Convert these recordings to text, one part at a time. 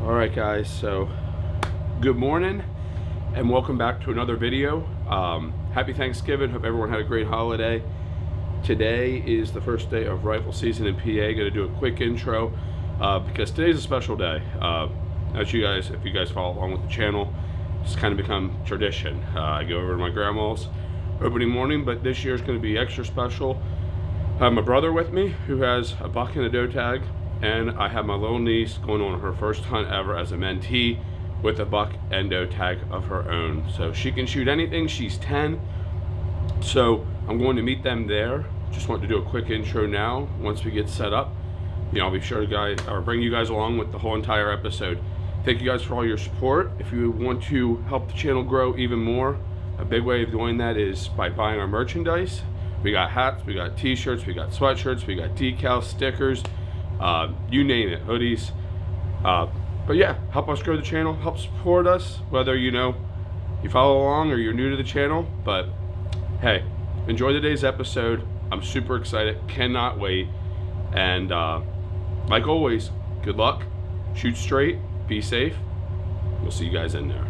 All right, guys, so good morning and welcome back to another video. Happy Thanksgiving. Hope everyone had a great holiday. Today is the first day of rifle season in PA. Gonna do a quick intro because today's a special day. As you guys, if you guys follow along with the channel, it's kind of become tradition. I go over to my grandma's opening morning, but this year is going to be extra special. I have my brother with me who has a buck and a doe tag, and I have my little niece going on her first hunt ever as a mentee with a buck and doe tag of her own. So she can shoot anything. She's 10. So I'm going to meet them there. Just want to do a quick intro now. Once we get set up, I'll be sure to bring you guys along with the whole entire episode. Thank you guys for all your support. If you want to help the channel grow even more, a big way of doing that is by buying our merchandise. We got hats, we got t-shirts, we got sweatshirts, we got decals, stickers, you name it, hoodies. But yeah, help us grow the channel, help support us, whether you follow along or you're new to the channel. But hey, enjoy today's episode. I'm super excited, cannot wait. And like always, good luck, shoot straight, be safe. We'll see you guys in there.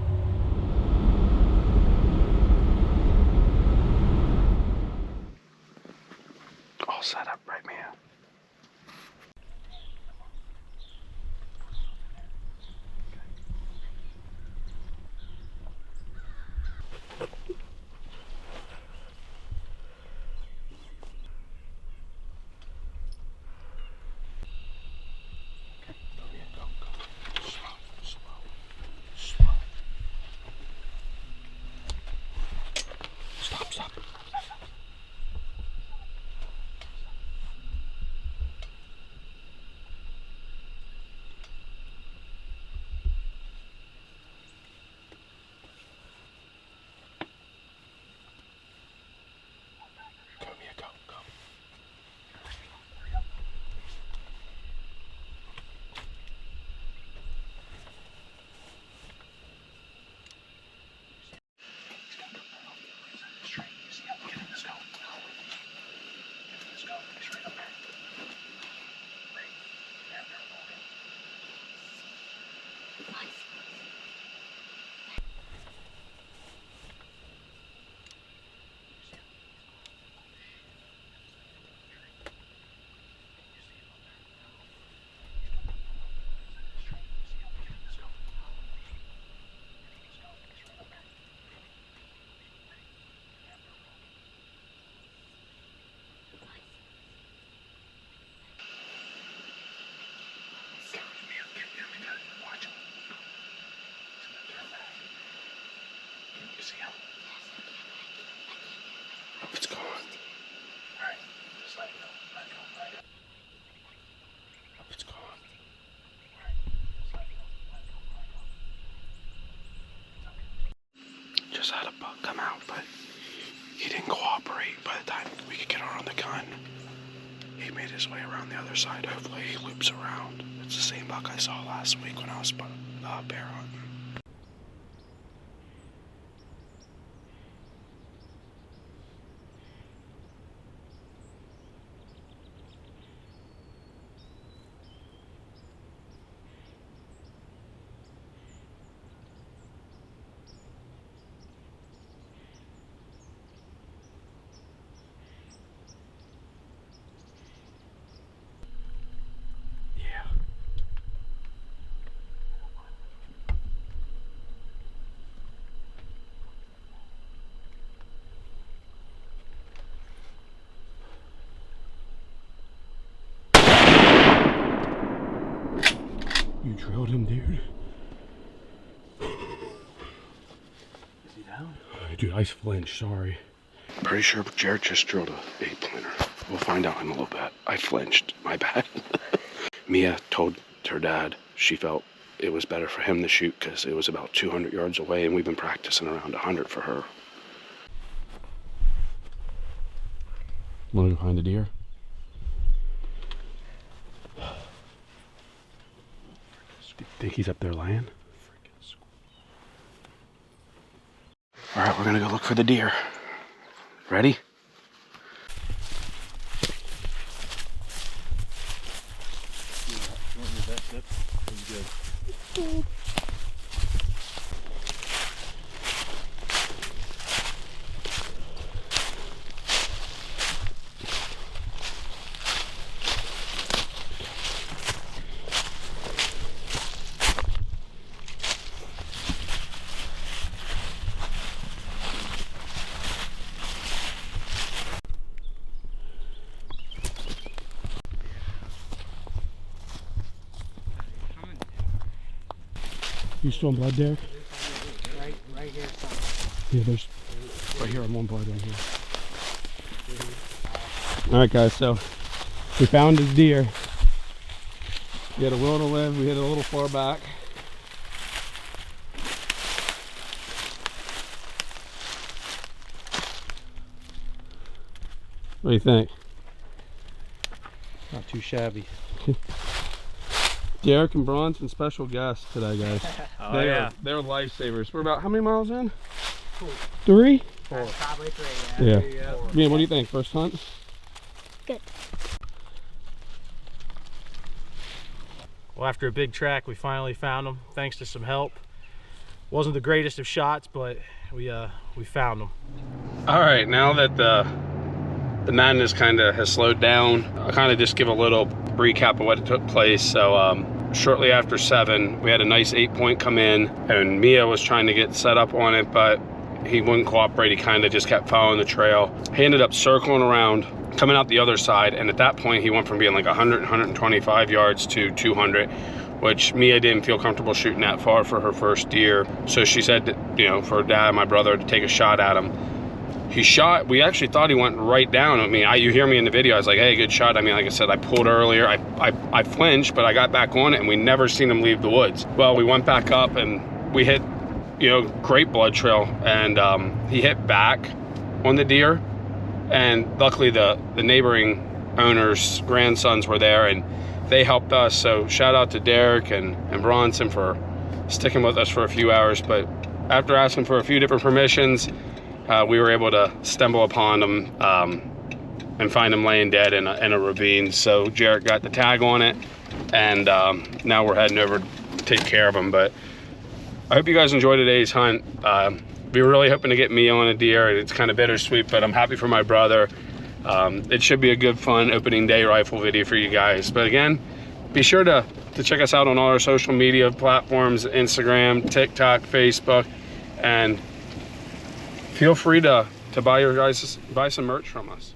All set up, right, Mia? Stop. Go, Mia, go. It's gone. Alright, just let it go. Let it go. It's gone. Alright, just let it go. Just had a buck come out, but he didn't cooperate. By the time we could get her on the gun, he made his way around the other side. Hopefully he loops around. It's the same buck I saw last week when I was bear hunting. You drilled him, dude. Is he down? Dude, I flinched, sorry. Pretty sure Jared just drilled a 8-pointer. We'll find out in a little bit. I flinched, my bad. Mia told her dad she felt it was better for him to shoot because it was about 200 yards away, and we've been practicing around 100 for her. Want to go find the deer? Think he's up there laying? All right, we're gonna go look for the deer. Ready? You want your best dip? Pretty good. You still in blood, Derek? Right here. Yeah, there's right here. I'm on blood right here. All right, guys. So we found his deer. He had a will to live. We hit it a little far back. What do you think? Not too shabby. Derek and Bronson, special guests today, guys. They're lifesavers. We're about how many miles in? 3? 4. Probably 3. Yeah. Yeah. Mia, what do you think? First hunt? Good. Well, after a big track, we finally found them, thanks to some help. Wasn't the greatest of shots, but we found them. All right, now that the madness kind of has slowed down, I'll kind of just give a little recap of what took place. So shortly after 7, we had a nice 8-point come in, and Mia was trying to get set up on it, but he wouldn't cooperate. He kind of just kept following the trail. He ended up circling around, coming out the other side, and at that point he went from being like 100, 125 yards to 200, which Mia didn't feel comfortable shooting that far for her first deer. So she said, you know, for Dad, my brother, to take a shot at him. He shot, we actually thought he went right down. I mean, you hear me in the video, I was like, hey, good shot. I mean, like I said, I pulled earlier, I flinched, but I got back on it, and we never seen him leave the woods. Well, we went back up, and we hit, you know, great blood trail, and he hit back on the deer, and luckily the neighboring owners' grandsons were there, and they helped us. So shout out to Derek and Bronson for sticking with us for a few hours. But after asking for a few different permissions, we were able to stumble upon him and find him laying dead in a ravine. So Jarrett got the tag on it, and now we're heading over to take care of him. But I hope you guys enjoyed today's hunt. We were really hoping to get me on a deer, and it's kind of bittersweet, but I'm happy for my brother. It should be a good, fun opening day rifle video for you guys. But again, be sure to check us out on all our social media platforms, Instagram, TikTok, Facebook, and feel free to buy some merch from us.